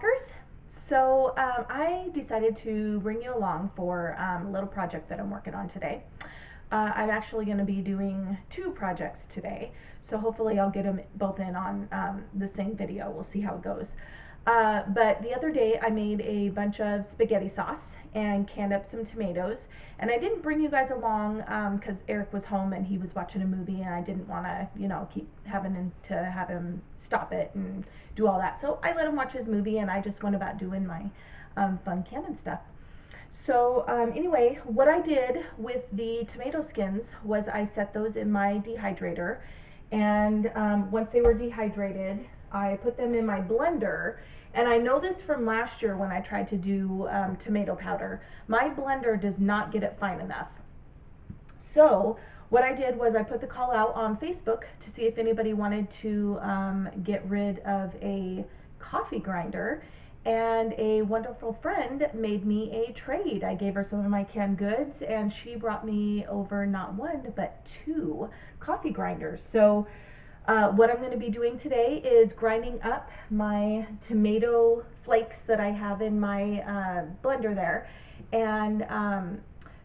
NicNackers. So I decided to bring you along for a little project that I'm working on today. I'm actually going to be doing two projects today, so hopefully I'll get them both in on the same video. We'll see how it goes. But the other day I made a bunch of spaghetti sauce and canned up some tomatoes. And I didn't bring you guys along because Eric was home and he was watching a movie, and I didn't want to, keep having to have him stop it and do all that. So I let him watch his movie, and I just went about doing my fun canning stuff. So anyway, what I did with the tomato skins was I set those in my dehydrator, and once they were dehydrated, I put them in my blender. And I know this from last year when I tried to do tomato powder. My blender does not get it fine enough. So what I did was I put the call out on Facebook to see if anybody wanted to get rid of a coffee grinder. And a wonderful friend made me a trade. I gave her some of my canned goods, and she brought me over not one, but two coffee grinders. So what I'm going to be doing today is grinding up my tomato flakes that I have in my blender there. And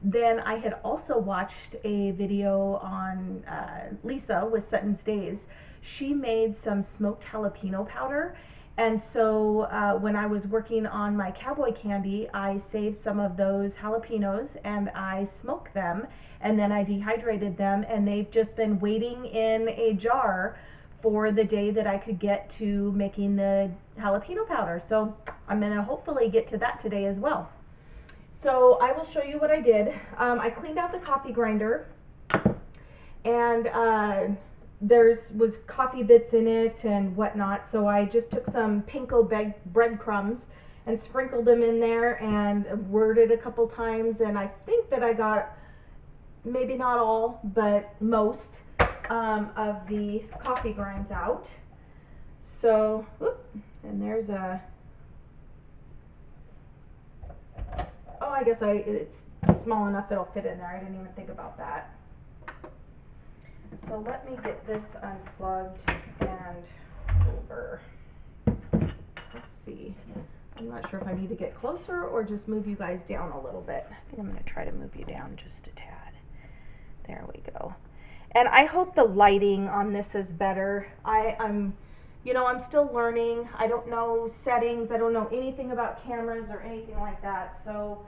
then I had also watched a video on Lisa with Sutton's Days. She made some smoked jalapeno powder. And so when I was working on my cowboy candy, I saved some of those jalapenos and I smoked them, and then I dehydrated them, and they've just been waiting in a jar for the day that I could get to making the jalapeno powder. So I'm gonna hopefully get to that today as well. So I will show you what I did. I cleaned out the coffee grinder, and was coffee bits in it and whatnot, so I just took some panko breadcrumbs and sprinkled them in there and whirred it a couple times, and I think that I got maybe not all but most of the coffee grinds out. So and there's a I guess it's small enough it'll fit in there. I didn't even think about that. So let me get this unplugged and over. Let's see. I'm not sure if I need to get closer or just move you guys down a little bit. I think I'm going to try to move you down just a tad. There we go. And I hope the lighting on this is better. I'm still learning. I don't know settings. I don't know anything about cameras or anything like that. So,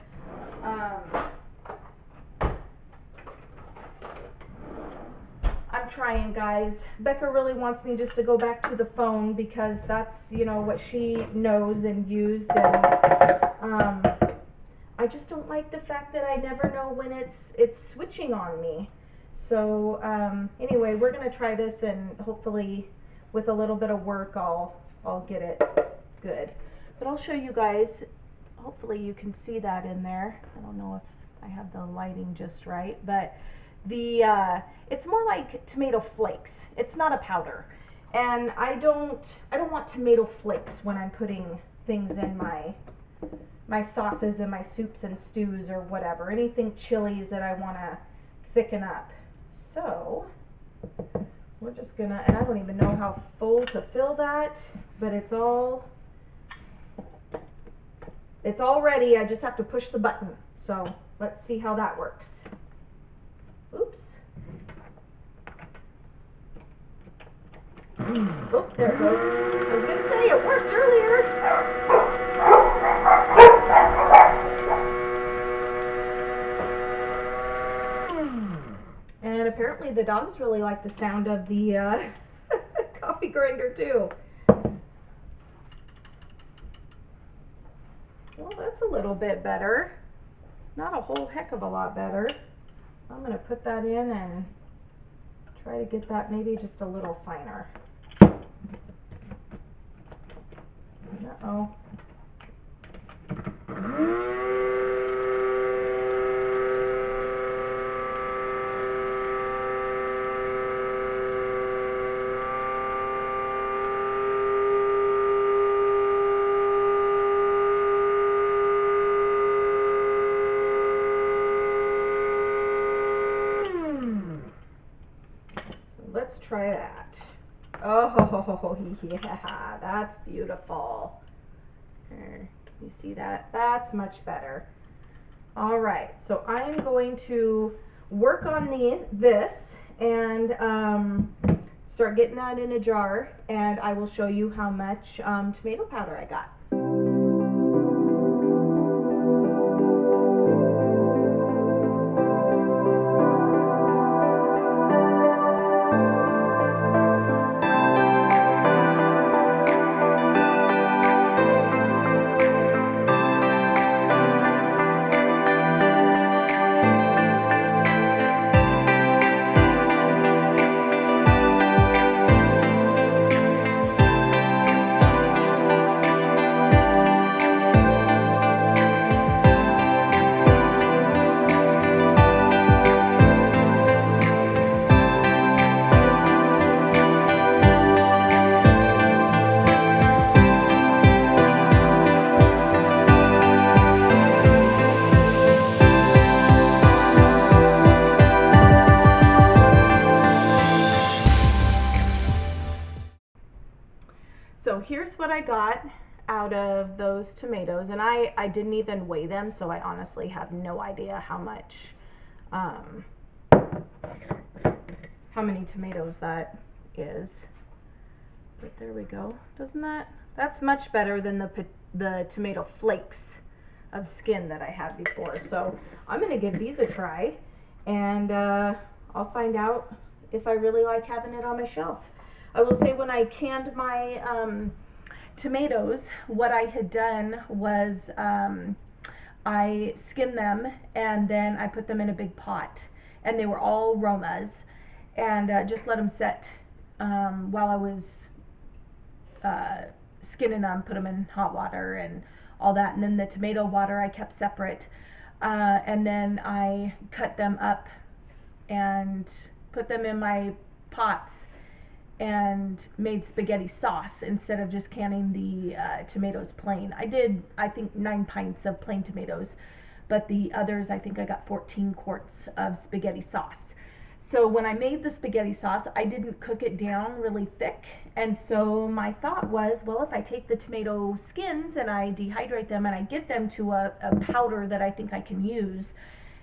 I'm trying, guys. Becca really wants me just to go back to the phone because that's, what she knows and used, and I just don't like the fact that I never know when it's switching on me. So anyway, we're gonna try this, and hopefully with a little bit of work I'll get it good. But I'll show you guys. Hopefully you can see that in there. I don't know if I have the lighting just right, but it's more like tomato flakes. It's not a powder, and I don't want tomato flakes when I'm putting things in my sauces and my soups and stews or whatever. Anything chilies that I want to thicken up. So we're just gonna, and I don't even know how full to fill that, but it's all ready. I just have to push the button. So let's see how that works. Oops. Oh, there it goes. I was going to say it worked earlier. And apparently the dogs really like the sound of the coffee grinder too. Well, that's a little bit better. Not a whole heck of a lot better. I'm going to put that in and try to get that maybe just a little finer. Uh-oh. Let's try that. Oh, yeah, that's beautiful. You see that? That's much better. All right, so I'm going to work on this and start getting that in a jar, and I will show you how much tomato powder I got. So here's what I got out of those tomatoes, and I didn't even weigh them, so I honestly have no idea how many tomatoes that is. But there we go. That's much better than the tomato flakes of skin that I had before. So I'm gonna give these a try, and I'll find out if I really like having it on my shelf. I will say, when I canned my tomatoes, what I had done was I skinned them and then I put them in a big pot, and they were all Romas, and just let them set while I was skinning them, put them in hot water and all that, and then the tomato water I kept separate, and then I cut them up and put them in my pots and made spaghetti sauce instead of just canning the tomatoes plain. I did, I think, 9 pints of plain tomatoes, but the others, I think I got 14 quarts of spaghetti sauce. So when I made the spaghetti sauce, I didn't cook it down really thick, and so my thought was, well, if I take the tomato skins and I dehydrate them and I get them to a powder that I think I can use,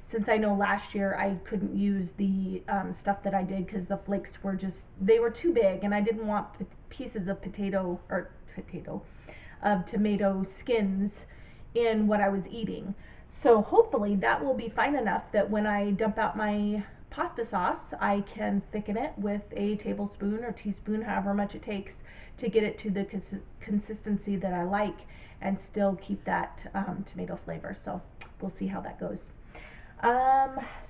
since I know last year I couldn't use the stuff that I did because the flakes were they were too big, and I didn't want pieces of tomato skins in what I was eating. So hopefully that will be fine enough that when I dump out my pasta sauce, I can thicken it with a tablespoon or teaspoon, however much it takes, to get it to the consistency that I like and still keep that tomato flavor. So we'll see how that goes.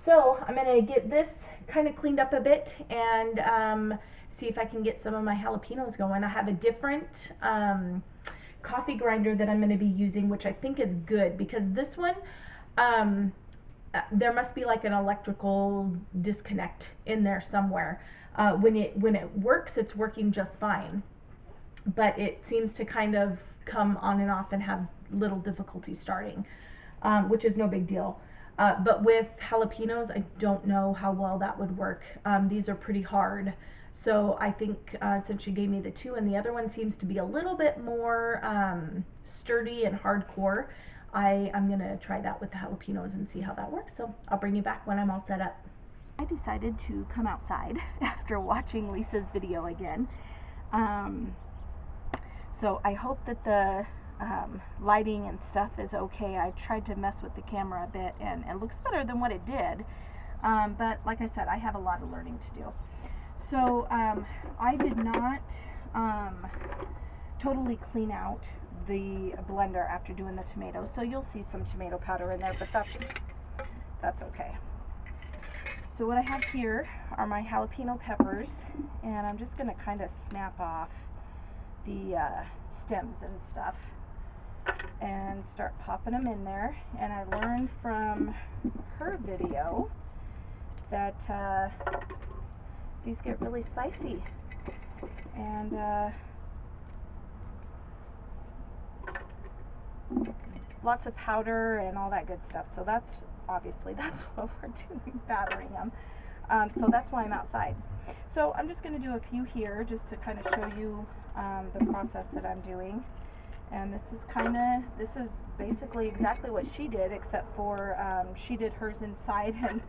So I'm going to get this kind of cleaned up a bit and see if I can get some of my jalapenos going. I have a different coffee grinder that I'm going to be using, which I think is good, because this one, there must be like an electrical disconnect in there somewhere. When it works, it's working just fine, but it seems to kind of come on and off and have little difficulty starting, which is no big deal. But with jalapenos, I don't know how well that would work. These are pretty hard. So I think since she gave me the 2 and the other one seems to be a little bit more sturdy and hardcore, I'm going to try that with the jalapenos and see how that works. So I'll bring you back when I'm all set up. I decided to come outside after watching Lisa's video again. So I hope that the lighting and stuff is okay. I tried to mess with the camera a bit, and it looks better than what it did, but like I said, I have a lot of learning to do. So I did not totally clean out the blender after doing the tomatoes, so you'll see some tomato powder in there, but that's okay. So what I have here are my jalapeno peppers, and I'm just going to kind of snap off the stems and stuff and start popping them in there. And I learned from her video that these get really spicy, and lots of powder and all that good stuff. So that's what we're doing, battering them. So that's why I'm outside. So I'm just going to do a few here just to kind of show you the process that I'm doing. And this is basically exactly what she did, except for she did hers inside, and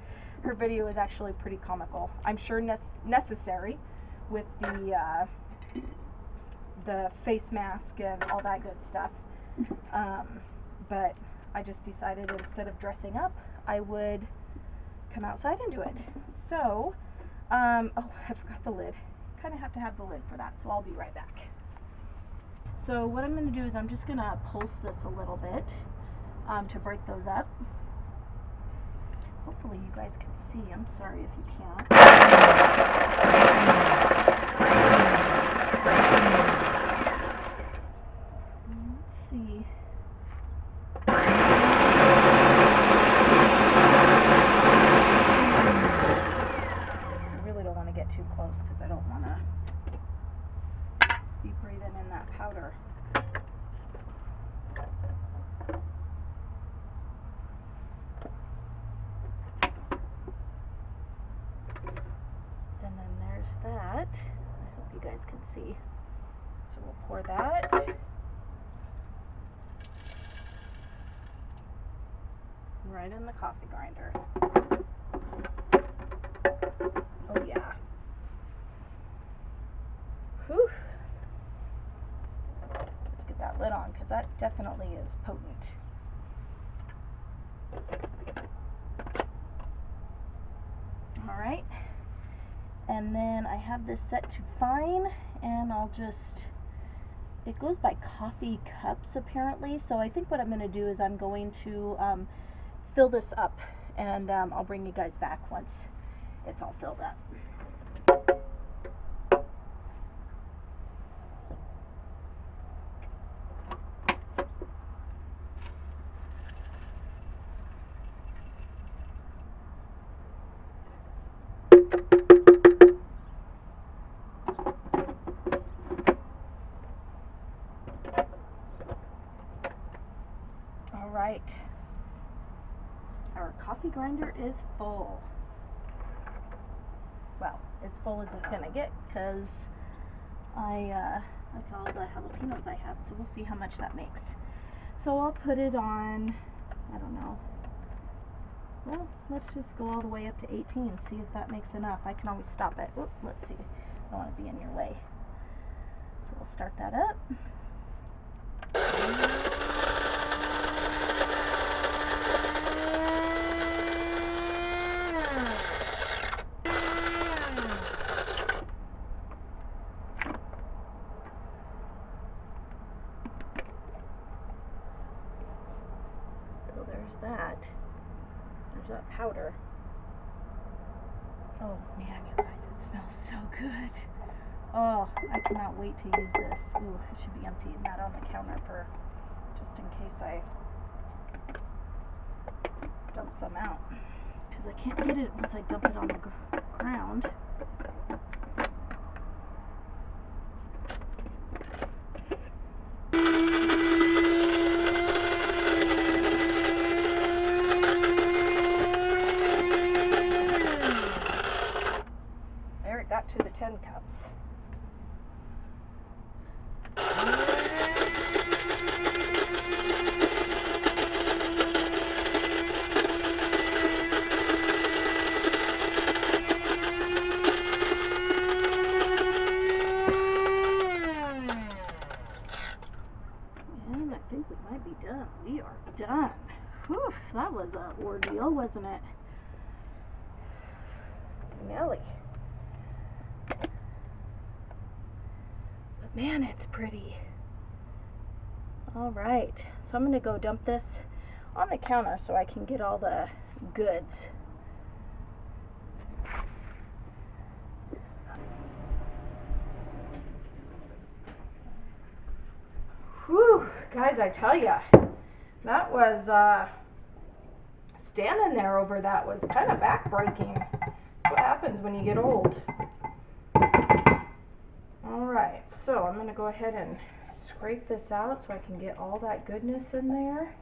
her video is actually pretty comical. I'm sure necessary with the face mask and all that good stuff. But I just decided instead of dressing up, I would come outside and do it. So, oh, I forgot the lid. Kind of have to have the lid for that, so I'll be right back. So what I'm going to do is I'm just going to pulse this a little bit to break those up. Hopefully you guys can see. I'm sorry if you can't. Let's see. I really don't want to get too close because I don't want to be breathing in that powder. And then there's that. I hope you guys can see. So we'll pour that. Right in the coffee grinder. Oh yeah. Whew. Let's get that lid on because that definitely is potent. All right. And then I have this set to fine, and I'll just, it goes by coffee cups apparently, so I think what I'm going to do is I'm going to fill this up, and I'll bring you guys back once it's all filled up. All right. Our coffee grinder is full. Well, as full as it's gonna get, because that's all the jalapenos I have, so we'll see how much that makes. So I'll put it on, I don't know, well, let's just go all the way up to 18, see if that makes enough. I can always stop it. Oop, let's see, I don't want to be in your way. So we'll start that up. There's that powder. Oh man, you guys, it smells so good. Oh, I cannot wait to use this. Ooh, I should be emptying that on the counter for just in case I dump some out, because I can't get it once I dump it on the ground. There, it got to the 10 cups. And I think we might be done. We are done. Whew, that was an ordeal, wasn't it? Nelly. But man, it's pretty. All right, so I'm going to go dump this on the counter so I can get all the goods. Whew, guys, I tell ya, that was, standing there over that was kind of backbreaking. That's what happens when you get old. Alright, so I'm going to go ahead and scrape this out so I can get all that goodness in there.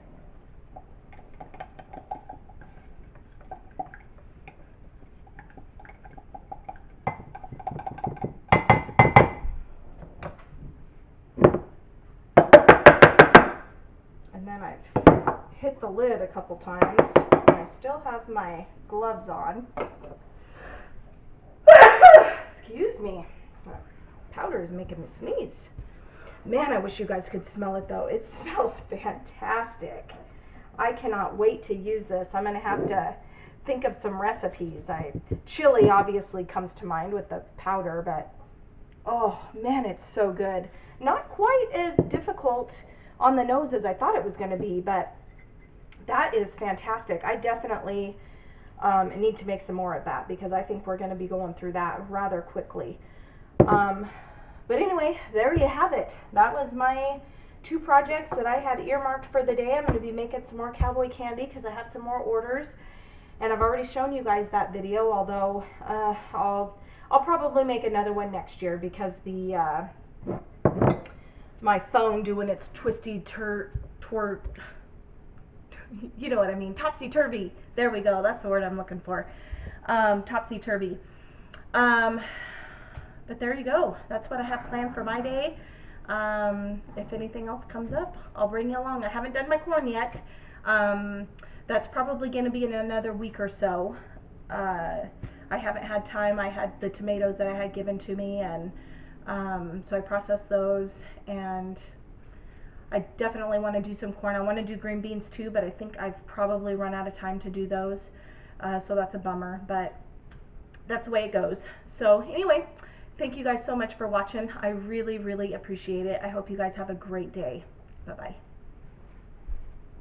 the lid a couple times. And I still have my gloves on. Excuse me. Powder is making me sneeze. Man, I wish you guys could smell it though. It smells fantastic. I cannot wait to use this. I'm going to have to think of some recipes. Chili obviously comes to mind with the powder, but oh man, it's so good. Not quite as difficult on the nose as I thought it was going to be, but that is fantastic. I definitely need to make some more of that because I think we're going to be going through that rather quickly. But anyway, there you have it. That was my 2 projects that I had earmarked for the day. I'm going to be making some more cowboy candy because I have some more orders. And I've already shown you guys that video, although I'll probably make another one next year because the my phone doing its twisty you know what I mean, topsy-turvy. There we go. That's the word I'm looking for. Topsy-turvy. But there you go. That's what I have planned for my day. If anything else comes up, I'll bring you along. I haven't done my corn yet. That's probably going to be in another week or so. I haven't had time. I had the tomatoes that I had given to me, and so I processed those, and I definitely want to do some corn. I want to do green beans too, but I think I've probably run out of time to do those, so that's a bummer, but that's the way it goes. So anyway, thank you guys so much for watching. I really, really appreciate it. I hope you guys have a great day. Bye-bye.